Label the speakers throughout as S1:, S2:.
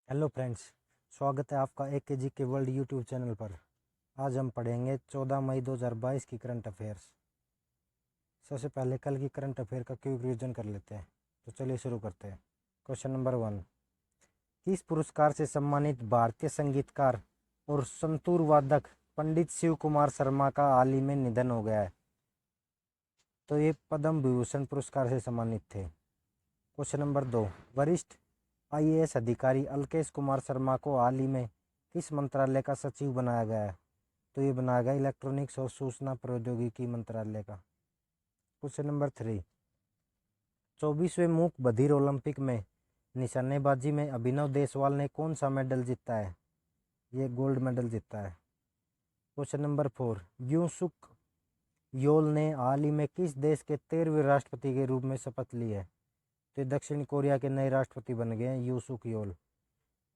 S1: Hello friends, स्वागत है आपका एक जी के वर्ल्ड यूट्यूब चैनल पर। आज हम पढ़ेंगे 14 मई 2022 की करंट अफेयर्स। सबसे पहले कल की करंट अफेयर का क्विक रिवीजन कर लेते हैं। तो चलिए शुरू करते हैं। क्वेश्चन नंबर 1, किस पुरस्कार से सम्मानित भारतीय संगीतकार और संतूर वादक पंडित शिव कुमार शर्मा का हाल ही में निधन हो गया है? तो ये पद्म विभूषण पुरस्कार से सम्मानित थे। क्वेश्चन नंबर 2, वरिष्ठ आईएएस अधिकारी अल्केश कुमार शर्मा को हाल ही में किस मंत्रालय का सचिव बनाया गया है? तो ये बनाया गया इलेक्ट्रॉनिक्स और सूचना प्रौद्योगिकी मंत्रालय का। क्वेश्चन नंबर 3, 24वें मूक बधिर ओलंपिक में निशानेबाजी में अभिनव देसवाल ने कौन सा मेडल जीता है? ये गोल्ड मेडल जीता है। क्वेश्चन नंबर 4, यूसुक योल ने हाल ही में किस देश के 13वें राष्ट्रपति के रूप में शपथ ली है? तो दक्षिण कोरिया के नए राष्ट्रपति बन गए हैं यूसुक योल।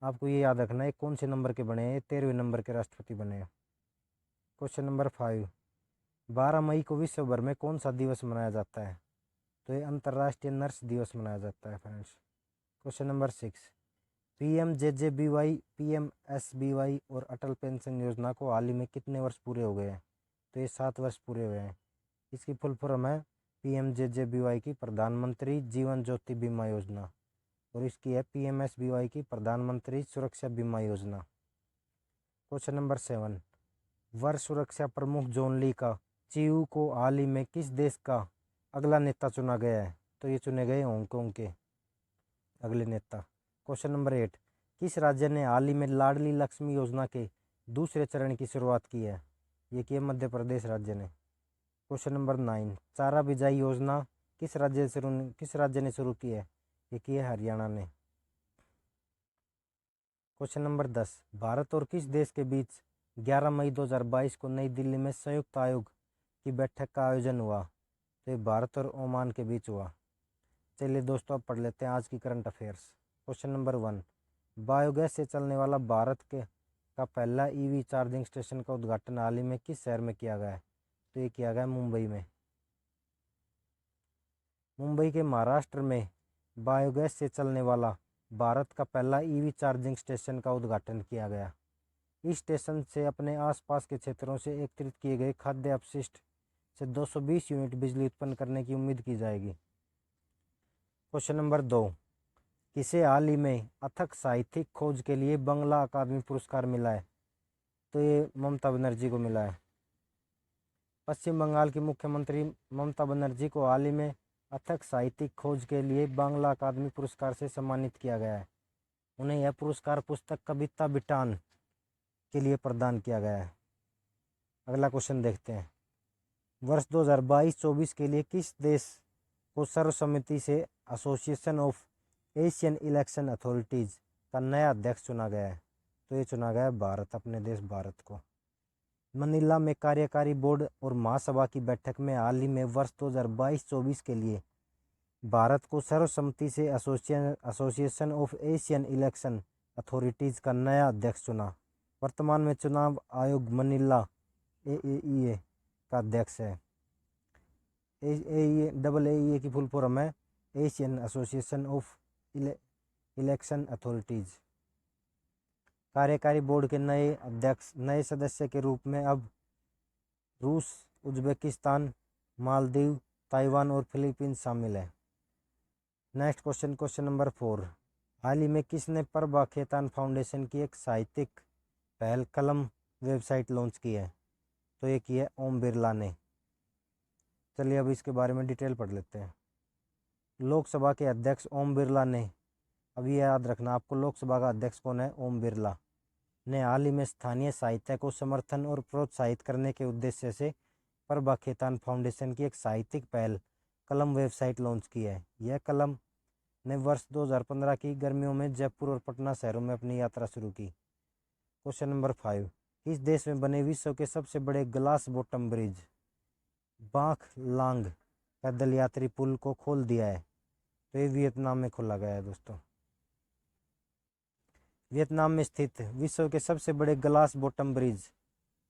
S1: आपको ये याद रखना है कौन से नंबर के बने हैं, 13वें नंबर के राष्ट्रपति बने हैं। क्वेश्चन नंबर 5, 12 मई को विश्व भर में कौन सा दिवस मनाया जाता है? तो ये अंतर्राष्ट्रीय नर्स दिवस मनाया जाता है friends. Question number 6, PMJJBY, PMSBY और अटल पेंशन योजना को हाल ही में कितने वर्ष पूरे हो गए हैं? तो ये 7 वर्ष पूरे हुए हैं। इसकी फुल फॉर्म है PMJJBY की प्रधानमंत्री जीवन ज्योति बीमा योजना, और इसकी है PMSBY की प्रधानमंत्री सुरक्षा बीमा योजना। क्वेश्चन नंबर 7, वर्ष सुरक्षा प्रमुख जॉन ली का चीयू को हाल ही में किस देश का अगला नेता चुना गया है? तो ये चुने गए हांगकांग के अगले नेता। क्वेश्चन नंबर 8, किस राज्य ने हाल ही में लाडली लक्ष्मी योजना के दूसरे चरण की शुरुआत की है? ये की है मध्य प्रदेश राज्य ने। क्वेश्चन नंबर 9, चारा बिजाई योजना किस राज्य ने शुरू की है? ये की है हरियाणा ने। क्वेश्चन नंबर 10, भारत और किस देश के बीच 11 मई 2022 को नई दिल्ली में संयुक्त आयोग की बैठक का आयोजन हुआ? तो ये भारत और ओमान के बीच हुआ। चलिए दोस्तों, अब पढ़ लेते हैं आज की current affairs. Question number 1, biogas से चलने वाला भारत के का पहला ईवी चार्जिंग स्टेशन का उद्घाटन हाल ही में किस शहर में किया गया है? तो ये किया गया मुंबई में। मुंबई के महाराष्ट्र में बायोगैस से चलने वाला भारत का पहला ईवी चार्जिंग स्टेशन का उद्घाटन किया गया। इस स्टेशन से अपने आसपास के क्षेत्रों से एकत्रित किए गए खाद्य अपशिष्ट से 220 यूनिट बिजली उत्पन्न करने की उम्मीद की जाएगी। क्वेश्चन नंबर 2, किसे हाल ही में अथक साहित्यिक खोज के लिए बंगला अकादमी पुरस्कार मिला है? तो ये ममता बनर्जी को मिला है। पश्चिम बंगाल की मुख्यमंत्री ममता बनर्जी को हाल ही में अथक साहित्यिक खोज के लिए बांग्ला अकादमी पुरस्कार से सम्मानित किया गया है। उन्हें यह पुरस्कार पुस्तक कविता बिटान के लिए प्रदान किया गया है। अगला क्वेश्चन देखते हैं। वर्ष 2022-24 के लिए किस देश को सर्वसम्मति से association of Asian election authorities का नया अध्यक्ष चुना गया है? तो ये चुना गया है भारत, अपने देश भारत को। मनीला में कार्यकारी बोर्ड और महासभा की बैठक में हाल ही में वर्ष 2022-24 के लिए भारत को सर्वसम्मति से association of Asian election authorities का नया अध्यक्ष चुना। वर्तमान में चुनाव आयोग मनीला AAEA का अध्यक्ष है। AAEA की फुल फॉर्म है Asian association of election authorities. कार्यकारी बोर्ड के नए सदस्य के रूप में अब रूस, उज्बेकिस्तान, मालदीव, ताइवान और फिलीपींस शामिल है। नेक्स्ट क्वेश्चन, क्वेश्चन नंबर 4, हाल ही में किसने प्रभा खेतान फाउंडेशन की एक साहित्यिक पहल कलम वेबसाइट लॉन्च की है? तो ये की है ओम बिरला ने। चलिए अब इसके बारे में डिटेल पढ़ लेते हैं। लोकसभा के अध्यक्ष ओम बिरला ने, अभी याद रखना आपको, लोकसभा का अध्यक्ष कौन है? ओम बिरला ने हाल ही में स्थानीय साहित्य को समर्थन और प्रोत्साहित करने के उद्देश्य से प्रभा खेतान फाउंडेशन की एक साहित्यिक पहल कलम वेबसाइट लॉन्च की है। यह कलम ने वर्ष 2015 की गर्मियों में जयपुर और पटना शहरों में अपनी यात्रा शुरू की। क्वेश्चन नंबर 5, किस देश में बने विश्व के सबसे बड़े ग्लास बॉटम ब्रिज बाख लांग पैदल यात्री पुल को खोल दिया है? तो ये वियतनाम में खोला गया है दोस्तों। वियतनाम में स्थित विश्व के सबसे बड़े ग्लास बॉटम ब्रिज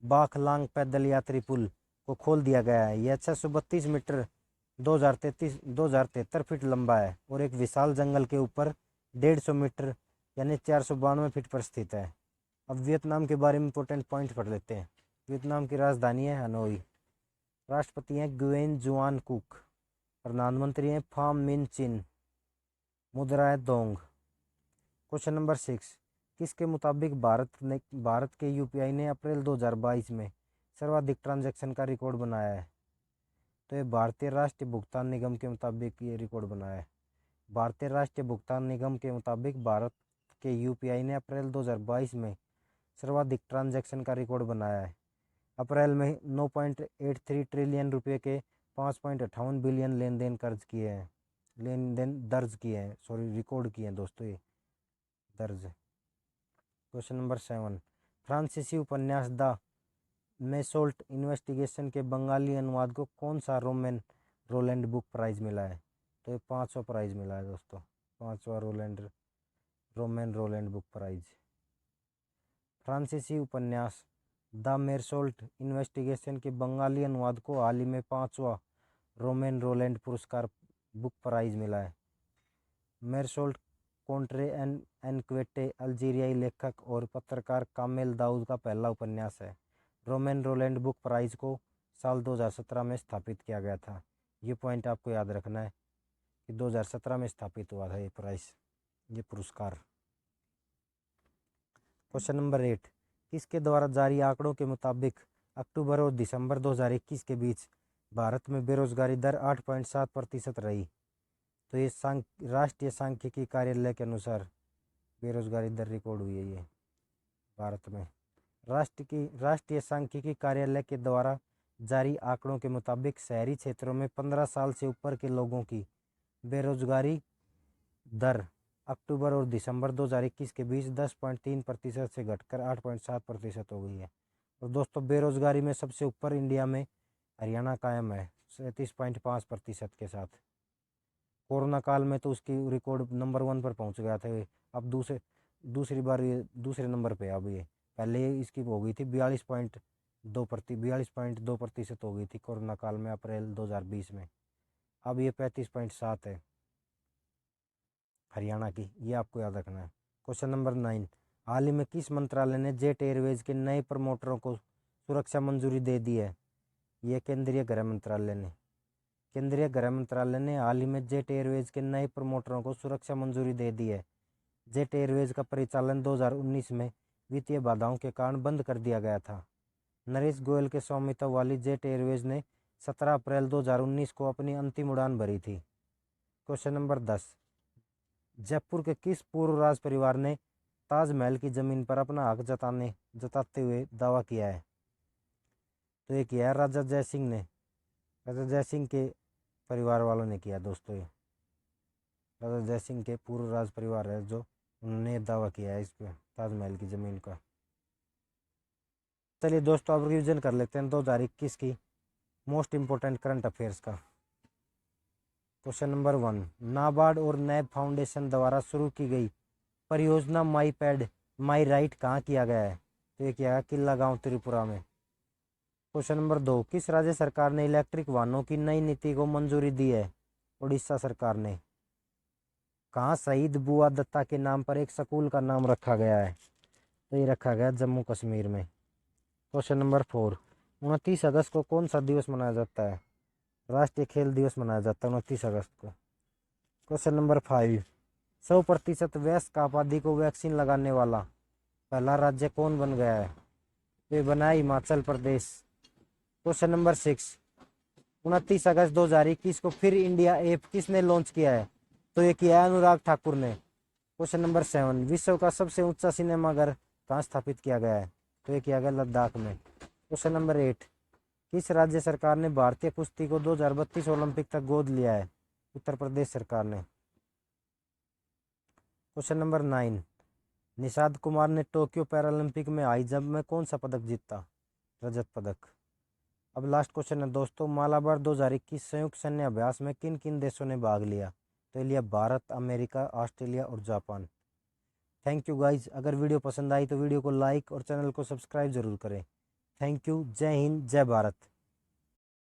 S1: बाख लांग पैदल यात्री पुल को खोल दिया गया है। यह 632 मीटर 2073 फीट लंबा है और एक विशाल जंगल के ऊपर 150 मीटर यानी 492 फीट पर स्थित है। अब वियतनाम के बारे में इंपॉर्टेंट पॉइंट पढ़ लेते हैं। वियतनाम की राजधानी है हनोई। राष्ट्रपति हैं गुयेन जुआन कुक। प्रधानमंत्री हैं फाम मिन चिन। मुद्रा है दोंग। क्वेश्चन नंबर 6, किसके मुताबिक भारत के यूपीआई ने अप्रैल 2022 में सर्वाधिक ट्रांजैक्शन का रिकॉर्ड बनाया है? तो ये भारतीय राष्ट्रीय भुगतान निगम के मुताबिक ये रिकॉर्ड बनाया है। भारतीय राष्ट्रीय भुगतान निगम के मुताबिक भारत के यूपीआई ने अप्रैल 2022 में सर्वाधिक ट्रांजैक्शन का रिकॉर्ड बनाया है। अप्रैल में 9.83 ट्रिलियन रुपए के 5.58 बिलियन लेन देन दर्ज किए हैं, रिकॉर्ड किए हैं दोस्तों, ये दर्ज। क्वेश्चन नंबर 7, फ्रांसीसी उपन्यास द मेसोल्ट इन्वेस्टिगेशन के बंगाली अनुवाद को कौन सा रोलैंड बुक प्राइज मिला है? तो ये 5वां प्राइज मिला है दोस्तों, 5वां रोलैंड बुक प्राइज। फ्रांसीसी उपन्यास द मेरसोल्ट इन्वेस्टिगेशन के बंगाली अनुवाद को हाल ही में 5वां रोलैंड पुरस्कार बुक प्राइज मिला है। मेरसोल्ट कॉन्ट्रे एनक्वेटे अल्जीरियाई लेखक और पत्रकार कामेल दाऊद का पहला उपन्यास है। रोलैंड बुक प्राइज को साल 2017 में स्थापित किया गया था। ये पॉइंट आपको याद रखना है कि 2017 में स्थापित हुआ था ये प्राइज, ये पुरस्कार। क्वेश्चन नंबर 8, किसके द्वारा जारी आंकड़ों के मुताबिक अक्टूबर और दिसंबर 2021 के बीच भारत में बेरोजगारी दर 8.7% रही? तो ये राष्ट्रीय सांख्यिकी कार्यालय के अनुसार बेरोजगारी दर रिकॉर्ड हुई है ये भारत में। राष्ट्रीय सांख्यिकी कार्यालय के द्वारा जारी आंकड़ों के मुताबिक शहरी क्षेत्रों में 15 साल से ऊपर के लोगों की बेरोजगारी दर अक्टूबर और दिसंबर 2021 के बीच 10.3% से घटकर 8.7% हो गई है। और दोस्तों बेरोजगारी में सबसे ऊपर इंडिया में हरियाणा कायम है 37.5% के साथ। कोरोना काल में तो उसकी रिकॉर्ड नंबर 1 पर पहुंच गया था। अब दूसरी बार ये दूसरे नंबर पे अब ये पहले इसकी हो गई थी 42.2% हो गई थी कोरोना काल में अप्रैल 2020 में। अब ये 35.7 है हरियाणा की, ये आपको याद रखना है। क्वेश्चन नंबर 9, हाल ही में किस मंत्रालय ने जेट एयरवेज के नए प्रमोटरों को सुरक्षा मंजूरी दे दी है? ये केंद्रीय गृह मंत्रालय ने। केंद्रीय गृह मंत्रालय ने हाल ही में जेट एयरवेज के नए प्रमोटरों को सुरक्षा मंजूरी दे दी है। जेट एयरवेज का परिचालन 2019 में वित्तीय बाधाओं के कारण बंद कर दिया गया था। नरेश गोयल के स्वामित्व वाली जेट एयरवेज ने 17 अप्रैल 2019 को अपनी अंतिम उड़ान भरी थी। क्वेश्चन नंबर 10, जयपुर के किस पूर्व राज परिवार ने ताजमहल की जमीन पर अपना हक जताते हुए दावा किया है? तो ये किया है राजा जयसिंह ने। राजा जयसिंह के परिवार वालों ने किया दोस्तों। ये राजा जयसिंह के पूर्व राज परिवार है जो उन्होंने दावा किया है इस पे ताजमहल की ज़मीन का। चलिए दोस्तों अब रिविजन कर लेते हैं 2021 की मोस्ट इम्पोर्टेंट करंट अफेयर्स का। क्वेश्चन नंबर 1, नाबार्ड और नैब फाउंडेशन द्वारा शुरू की गई परियोजना माई पैड माई राइट कहाँ किया गया है? तो ये किया है किला गाँव त्रिपुरा में। क्वेश्चन नंबर 2, किस राज्य सरकार ने इलेक्ट्रिक वाहनों की नई नीति को मंजूरी दी है? उड़ीसा सरकार ने। कहाँ शहीद बुआ दत्ता के नाम पर एक स्कूल का नाम रखा गया है? तो ये रखा गया जम्मू कश्मीर में। क्वेश्चन नंबर 4, 29 अगस्त को कौन सा दिवस मनाया जाता है? राष्ट्रीय खेल दिवस मनाया जाता है 29 अगस्त को। क्वेश्चन नंबर 5, 100% वयस्क आबादी को वैक्सीन लगाने वाला पहला राज्य कौन बन गया है? तो ये बना हिमाचल प्रदेश। क्वेश्चन नंबर 6, 29 अगस्त 2021 को फिर इंडिया ऐप किसने लॉन्च किया है? तो ये किया है अनुराग ठाकुर ने। क्वेश्चन नंबर 7, विश्व का सबसे ऊंचा सिनेमाघर कहाँ स्थापित किया गया है? तो ये किया गया लद्दाख में। क्वेश्चन नंबर 8, किस राज्य सरकार ने भारतीय कुश्ती को 2032 ओलंपिक तक गोद लिया है? उत्तर प्रदेश सरकार ने। क्वेश्चन नंबर 9, निषाद कुमार ने टोक्यो पैरालंपिक में हाई जंप में कौन सा पदक जीता? रजत पदक। अब लास्ट क्वेश्चन है दोस्तों, मालाबार 2021 संयुक्त सैन्य अभ्यास में किन किन देशों ने भाग लिया? तो लिया भारत, अमेरिका, ऑस्ट्रेलिया और जापान। Thank you guys. अगर वीडियो पसंद आई तो वीडियो को लाइक और चैनल को सब्सक्राइब जरूर करें। Thank you. जय हिंद, जय भारत।